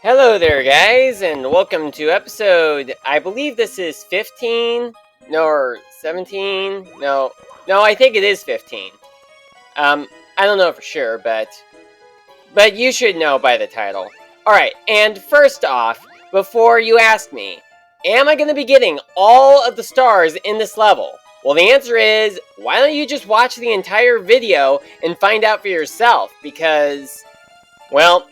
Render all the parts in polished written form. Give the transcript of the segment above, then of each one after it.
Hello there, guys, and welcome to episode, I believe this is 15? No, or 17? No, I think it is 15. I don't know for sure, but you should know by the title. Alright, and first off, before you ask me, am I going to be getting all of the stars in this level? Well, the answer is, why don't you just watch the entire video and find out for yourself, because, well,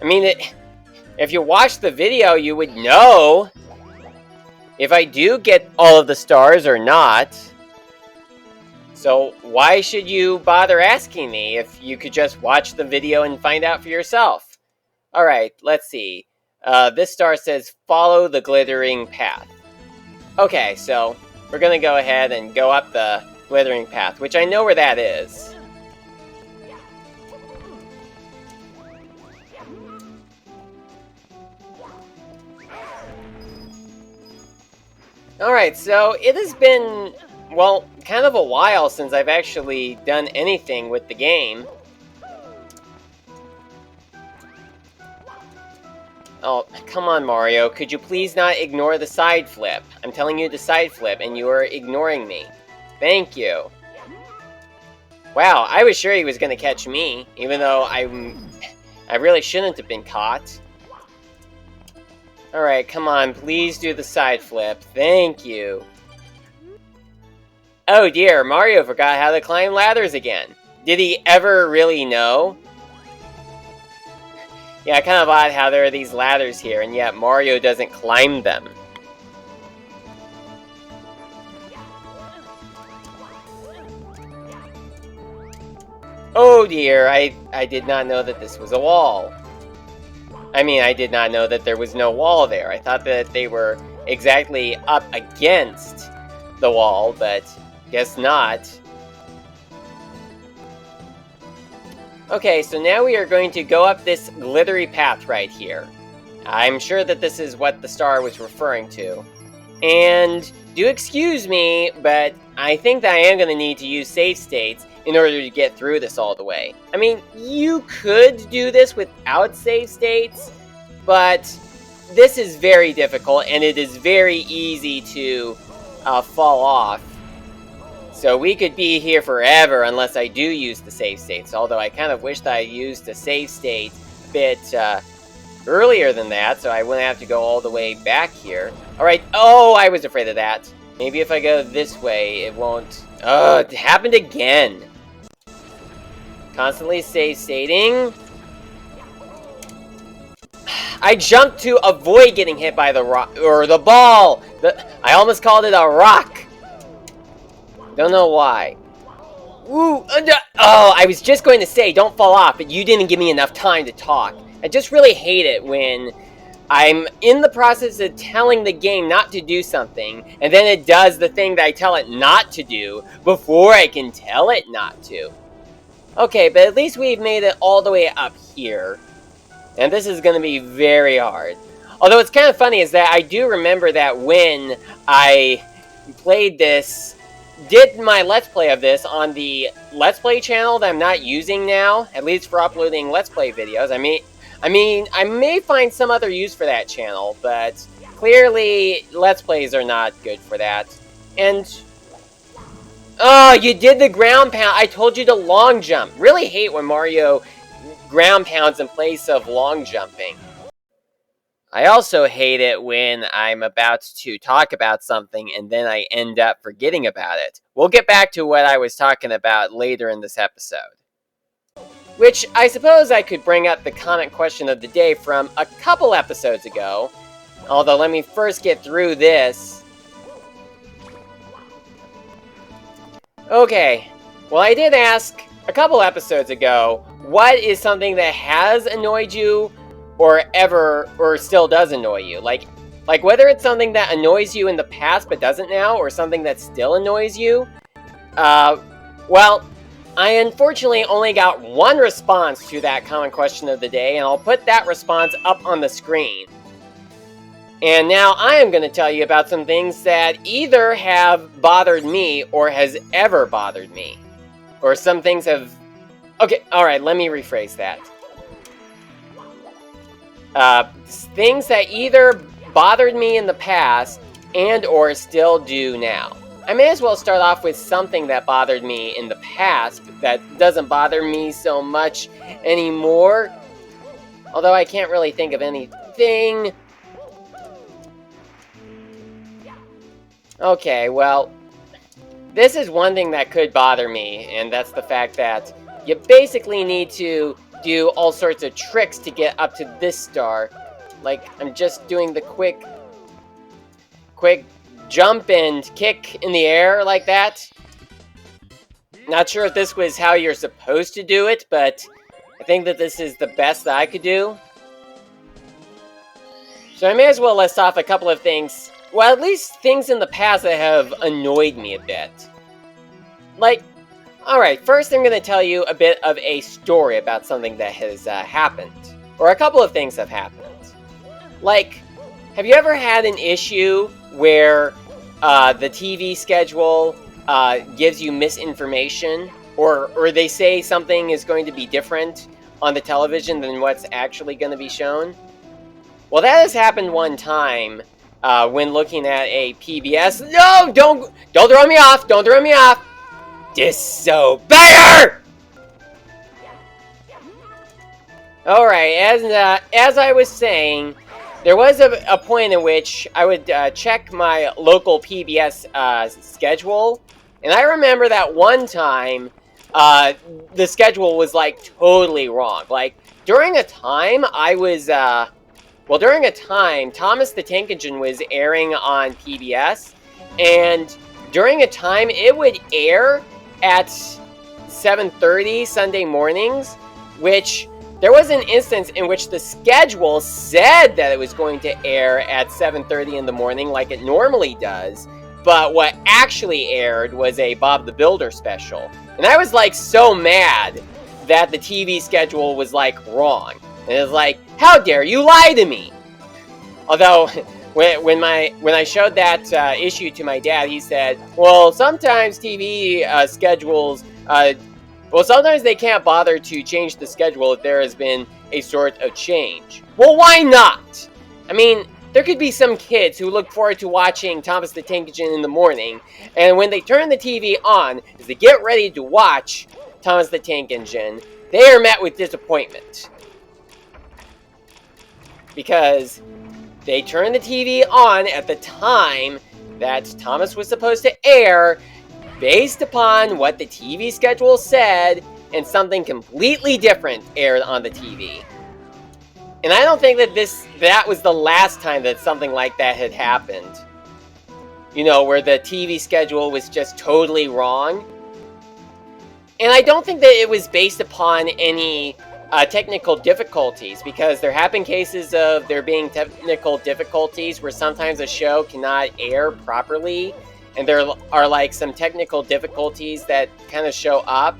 if you watched the video, you would know if I do get all of the stars or not. So why should you bother asking me if you could just watch the video and find out for yourself? Alright, let's see. This star says, follow the glittering path. Okay, so we're going to go ahead and go up the glittering path, which I know where that is. Alright, so it has been, well, kind of a while since I've actually done anything with the game. Oh, come on, Mario. Could you please not ignore the side flip? I'm telling you to side flip, and you are ignoring me. Thank you. Wow, I was sure he was going to catch me, even though I really shouldn't have been caught. Alright, come on, please do the side flip. Thank you. Oh dear, Mario forgot how to climb ladders again. Did he ever really know? Yeah, kind of odd how there are these ladders here, and yet Mario doesn't climb them. Oh dear, I did not know that this was a wall. I did not know that there was no wall there. I thought that they were exactly up against the wall, but guess not. Okay, so now we are going to go up this glittery path right here. I'm sure that this is what the star was referring to. And do excuse me, but I think that I am going to need to use save states in order to get through this all the way. You could do this without save states, but this is very difficult, and it is very easy to fall off. So we could be here forever unless I do use the save states, although I kind of wish that I used the save state a bit earlier than that, so I wouldn't have to go all the way back here. Alright, oh, I was afraid of that. Maybe if I go this way, it won't... Oh, it happened again. Constantly save stating. I jumped to avoid getting hit by the rock, or the ball! I almost called it a rock. Don't know why. Ooh, oh, I was just going to say, don't fall off, but you didn't give me enough time to talk. I just really hate it when I'm in the process of telling the game not to do something, and then it does the thing that I tell it not to do before I can tell it not to. Okay, but at least we've made it all the way up here. And this is going to be very hard. Although it's kind of funny is that I do remember that when I played this, did my Let's Play of this on the Let's Play channel that I'm not using now, at least for uploading Let's Play videos. I may find some other use for that channel, but clearly Let's Plays are not good for that. And... oh, you did the ground pound. I told you to long jump. Really hate when Mario ground pounds in place of long jumping. I also hate it when I'm about to talk about something and then I end up forgetting about it. We'll get back to what I was talking about later in this episode. Which, I suppose I could bring up the comment question of the day from a couple episodes ago. Although, let me first get through this. Okay, well, I did ask a couple episodes ago, what is something that has annoyed you or still does annoy you? Like whether it's something that annoys you in the past but doesn't now, or something that still annoys you. Well, I unfortunately only got one response to that comment question of the day, and I'll put that response up on the screen. And now I am going to tell you about some things that either have bothered me or has ever bothered me. Or some things have... Okay, alright, let me rephrase that. things that either bothered me in the past and or still do now. I may as well start off with something that bothered me in the past that doesn't bother me so much anymore. Although I can't really think of anything. Okay, well, this is one thing that could bother me, and that's the fact that you basically need to do all sorts of tricks to get up to this star. Like, I'm just doing the quick jump and kick in the air like that. Not sure if this was how you're supposed to do it, but I think that this is the best that I could do. So I may as well list off a couple of things, well, at least things in the past that have annoyed me a bit. Like, alright, first I'm going to tell you a bit of a story about something that has happened. Or a couple of things have happened. Like, have you ever had an issue where the TV schedule gives you misinformation? Or they say something is going to be different on the television than what's actually going to be shown? Well, that has happened one time when looking at a PBS. No! Don't throw me off! Don't throw me off! Disobey! Alright, as I was saying, there was a point in which I would check my local PBS schedule, and I remember that one time the schedule was like totally wrong. Like, during a time during a time, Thomas the Tank Engine was airing on PBS, and during a time it would air at 7:30 Sunday mornings, which there was an instance in which the schedule said that it was going to air at 7:30 in the morning like it normally does, but what actually aired was a Bob the Builder special. And I was like so mad that the TV schedule was like wrong. And it was like, how dare you lie to me? Although, when I showed that issue to my dad, he said, well, sometimes TV schedules, sometimes they can't bother to change the schedule if there has been a sort of change. Well, why not? I mean, there could be some kids who look forward to watching Thomas the Tank Engine in the morning, and when they turn the TV on, as they get ready to watch Thomas the Tank Engine, they are met with disappointment. Because they turn the TV on at the time that Thomas was supposed to air, based upon what the TV schedule said, and something completely different aired on the TV. And I don't think that that was the last time that something like that had happened. You know, where the TV schedule was just totally wrong. And I don't think that it was based upon any technical difficulties, because there have been cases of there being technical difficulties where sometimes a show cannot air properly, and there are like some technical difficulties that kind of show up,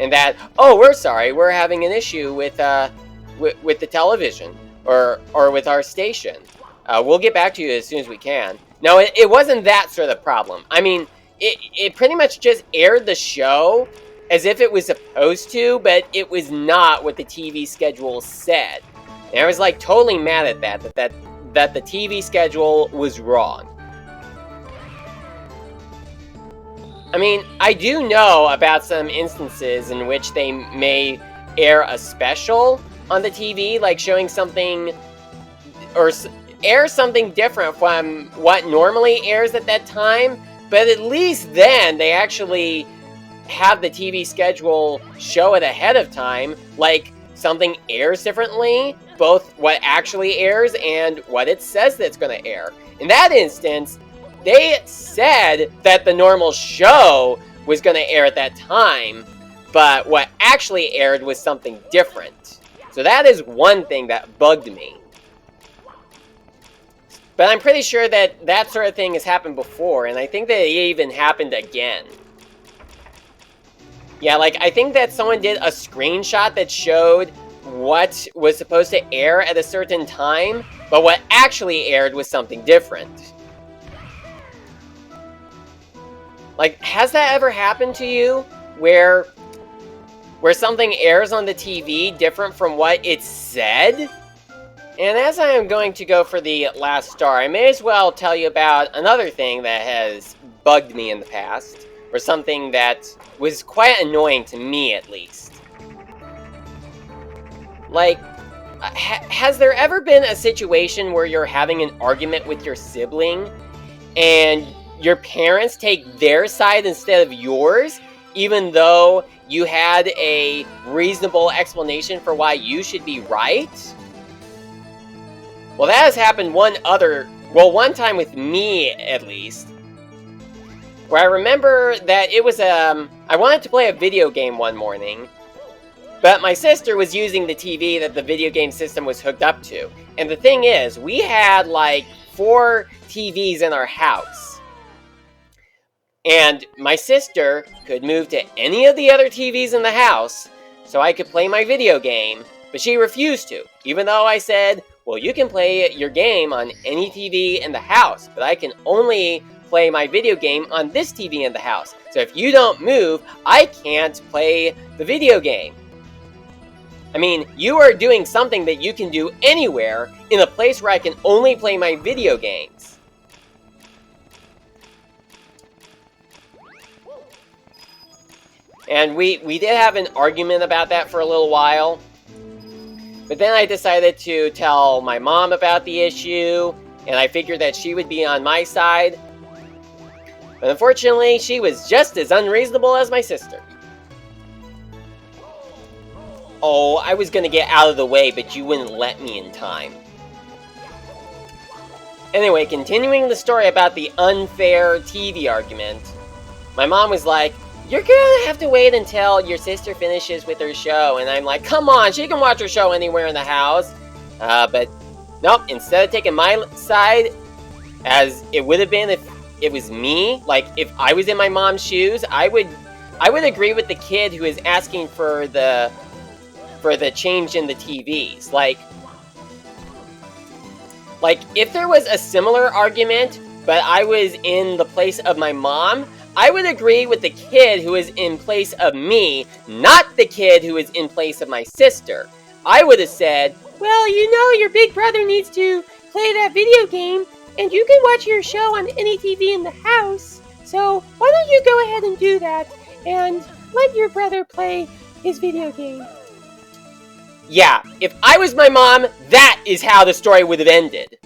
and that, oh, we're sorry, we're having an issue with the television or with our station. We'll get back to you as soon as we can. No, it wasn't that sort of problem. I mean, it pretty much just aired the show as if it was supposed to, but it was not what the TV schedule said. And I was like totally mad at that the TV schedule was wrong. I mean, I do know about some instances in which they may air a special on the TV, like showing something, or air something different from what normally airs at that time, but at least then they actually have the TV schedule show it ahead of time, like something airs differently, both what actually airs and what it says that it's going to air. In that instance, they said that the normal show was going to air at that time, but what actually aired was something different. So that is one thing that bugged me. But I'm pretty sure that that sort of thing has happened before, and I think that it even happened again. Yeah, like, I think that someone did a screenshot that showed what was supposed to air at a certain time, but what actually aired was something different. Like, has that ever happened to you? Where something airs on the TV different from what it said? And as I am going to go for the last star, I may as well tell you about another thing that has bugged me in the past, or something that was quite annoying to me at least. Like, has there ever been a situation where you're having an argument with your sibling and your parents take their side instead of yours, even though you had a reasonable explanation for why you should be right? Well, that has happened one time with me, at least. Where I remember that it was, I wanted to play a video game one morning, but my sister was using the TV that the video game system was hooked up to. And the thing is, we had, like, 4 TVs in our house. And my sister could move to any of the other TVs in the house so I could play my video game, but she refused to, even though I said, well, you can play your game on any TV in the house, but I can only play my video game on this TV in the house. So if you don't move, I can't play the video game. I mean, you are doing something that you can do anywhere in a place where I can only play my video games. And we did have an argument about that for a little while. But then I decided to tell my mom about the issue, and I figured that she would be on my side. But unfortunately, she was just as unreasonable as my sister. Oh, I was gonna get out of the way, but you wouldn't let me in time. Anyway, continuing the story about the unfair TV argument, my mom was like, you're gonna have to wait until your sister finishes with her show. And I'm like, come on, she can watch her show anywhere in the house. But nope, instead of taking my side, as it would have been if it was me, like if I was in my mom's shoes, I would agree with the kid who is asking for the change in the TVs. Like if there was a similar argument, but I was in the place of my mom, I would agree with the kid who is in place of me, not the kid who is in place of my sister. I would have said, well, you know your big brother needs to play that video game, and you can watch your show on any TV in the house, so why don't you go ahead and do that, and let your brother play his video game. Yeah, if I was my mom, that is how the story would have ended.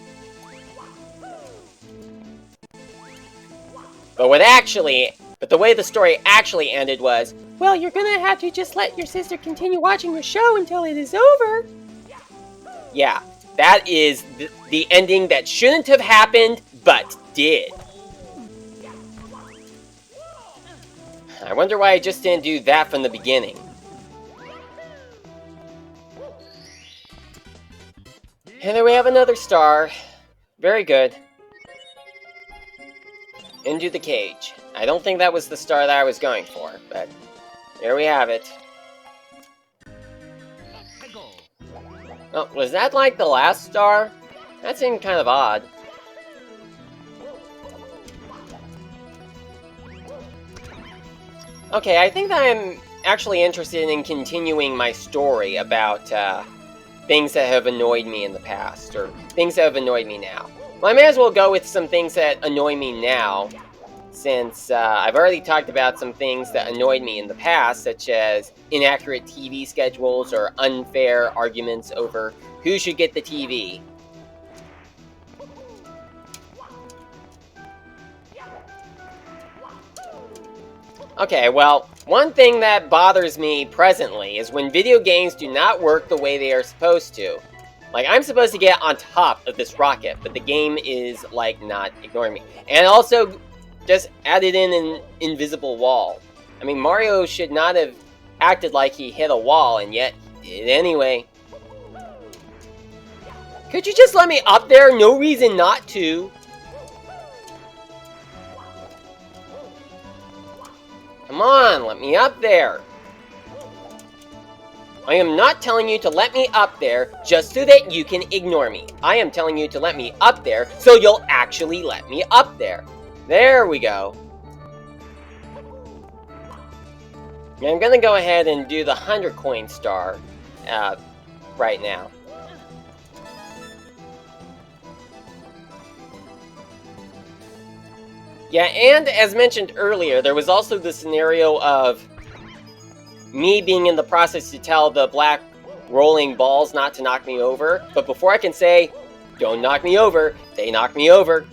But the way the story actually ended was, well, you're gonna have to just let your sister continue watching the show until it is over. Yeah, that is the ending that shouldn't have happened, but did. I wonder why I just didn't do that from the beginning. And there we have another star. Very good. Into the cage. I don't think that was the star that I was going for, but there we have it. Oh, was that like the last star? That seemed kind of odd. Okay, I think that I'm actually interested in continuing my story about things that have annoyed me in the past, or things that have annoyed me now. Well, I may as well go with some things that annoy me now, since I've already talked about some things that annoyed me in the past, such as inaccurate TV schedules or unfair arguments over who should get the TV. Okay, well, one thing that bothers me presently is when video games do not work the way they are supposed to. Like, I'm supposed to get on top of this rocket, but the game is, like, not ignoring me. And also, just added in an invisible wall. I mean, Mario should not have acted like he hit a wall, and yet he did anyway. Could you just let me up there? No reason not to. Come on, let me up there. I am not telling you to let me up there just so that you can ignore me. I am telling you to let me up there so you'll actually let me up there. There we go. And I'm gonna go ahead and do the 100 coin star right now. Yeah, and as mentioned earlier, there was also the scenario of me being in the process to tell the black rolling balls not to knock me over, but before I can say, don't knock me over, they knock me over.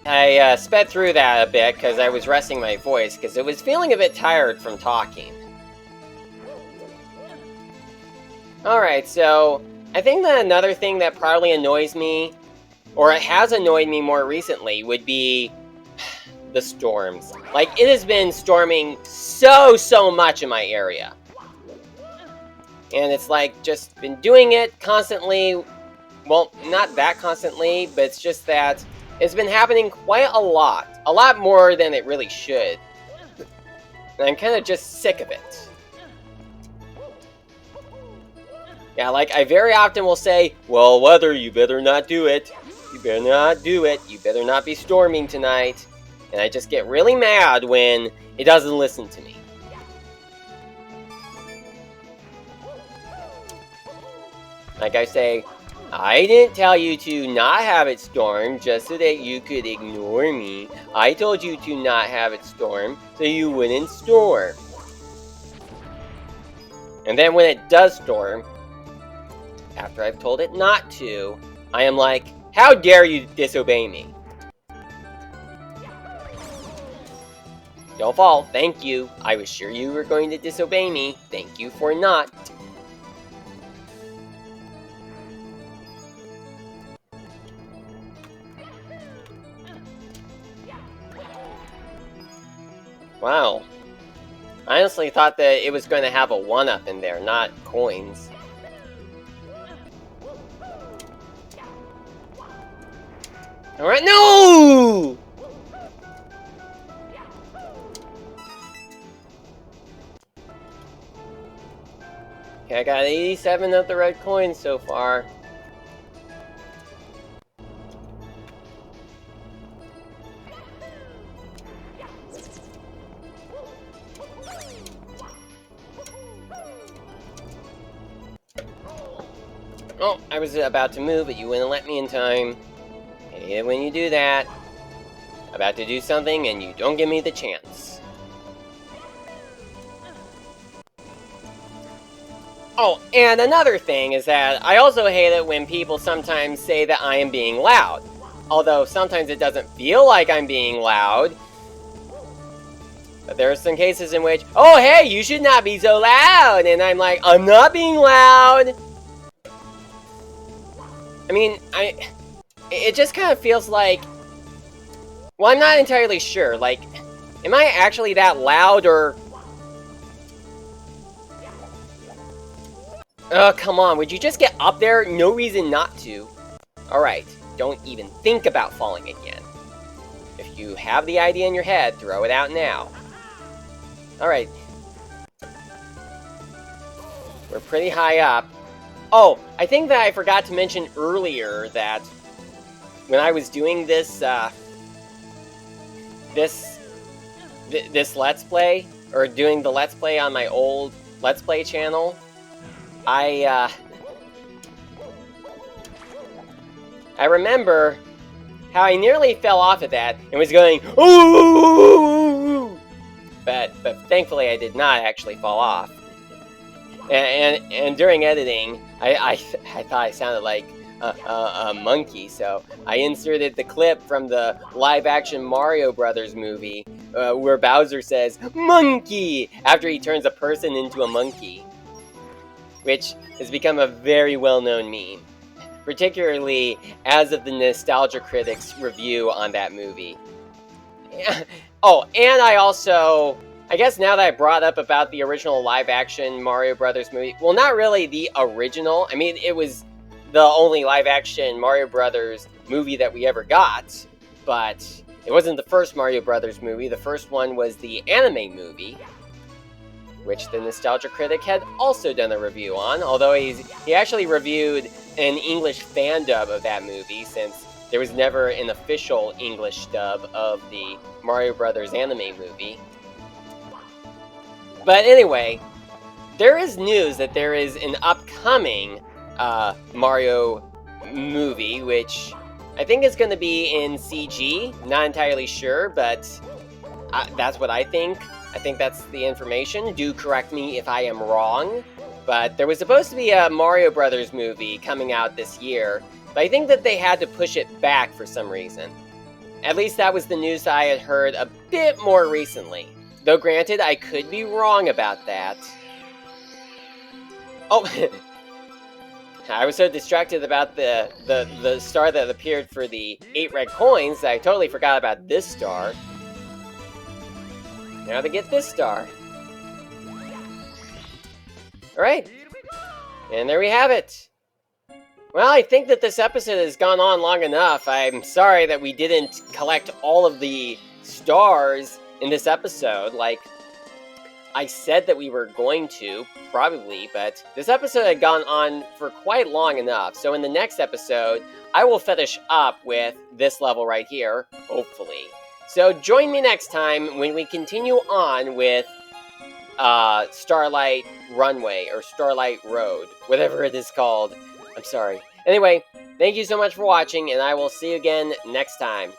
I sped through that a bit because I was resting my voice because it was feeling a bit tired from talking. Alright, so I think that another thing that probably annoys me, or it has annoyed me more recently, would be the storms. Like, it has been storming so much in my area. And it's like, just been doing it constantly. Well, not that constantly, but it's just that it's been happening quite a lot. A lot more than it really should. And I'm kind of just sick of it. Yeah, like, I very often will say, well, weather, you better not do it. You better not do it. You better not be storming tonight. And I just get really mad when it doesn't listen to me. Like I say, I didn't tell you to not have it storm just so that you could ignore me. I told you to not have it storm so you wouldn't storm. And then when it does storm, after I've told it not to, I am like, how dare you disobey me? Don't fall, thank you. I was sure you were going to disobey me. Thank you for not. Wow. I honestly thought that it was going to have a 1-up in there, not coins. Alright, no! Okay, I got 87 of the red coins so far. Oh, I was about to move, but you wouldn't let me in time. I hate it when you do that. About to do something, and you don't give me the chance. Oh, and another thing is that I also hate it when people sometimes say that I am being loud. Although sometimes it doesn't feel like I'm being loud. But there are some cases in which, oh hey, you should not be so loud! And I'm like, I'm not being loud! I mean, it just kind of feels like, well, I'm not entirely sure, like, am I actually that loud, or... Oh, come on, would you just get up there? No reason not to. Alright, don't even think about falling again. If you have the idea in your head, throw it out now. Alright. We're pretty high up. Oh, I think that I forgot to mention earlier that when I was doing this, this Let's Play, or doing the Let's Play on my old Let's Play channel, I remember how I nearly fell off of that and was going, ooh! But thankfully I did not actually fall off. And during editing, I thought I sounded like a monkey, so I inserted the clip from the live-action Mario Brothers movie where Bowser says, "Monkey!" after he turns a person into a monkey, which has become a very well-known meme, particularly as of the Nostalgia Critic's review on that movie. Oh, and I guess now that I brought up about the original live-action Mario Brothers movie, well, not really the original. I mean, it was the only live-action Mario Brothers movie that we ever got, but it wasn't the first Mario Brothers movie. The first one was the anime movie, which the Nostalgia Critic had also done a review on, although he actually reviewed an English fan dub of that movie, since there was never an official English dub of the Mario Brothers anime movie. But anyway, there is news that there is an upcoming Mario movie, which I think is going to be in CG. Not entirely sure, but that's what I think. I think that's the information. Do correct me if I am wrong. But there was supposed to be a Mario Brothers movie coming out this year, but I think that they had to push it back for some reason. At least that was the news I had heard a bit more recently. Though granted, I could be wrong about that. Oh, I was so distracted about the star that appeared for the 8 red coins that I totally forgot about this star. Now to get this star. Alright, and there we have it. Well, I think that this episode has gone on long enough. I'm sorry that we didn't collect all of the stars in this episode, like I said that we were going to, probably, but this episode had gone on for quite long enough, so in the next episode, I will finish up with this level right here, hopefully. So join me next time when we continue on with Starlight Runway, or Starlight Road, whatever it is called. I'm sorry. Anyway, thank you so much for watching, and I will see you again next time.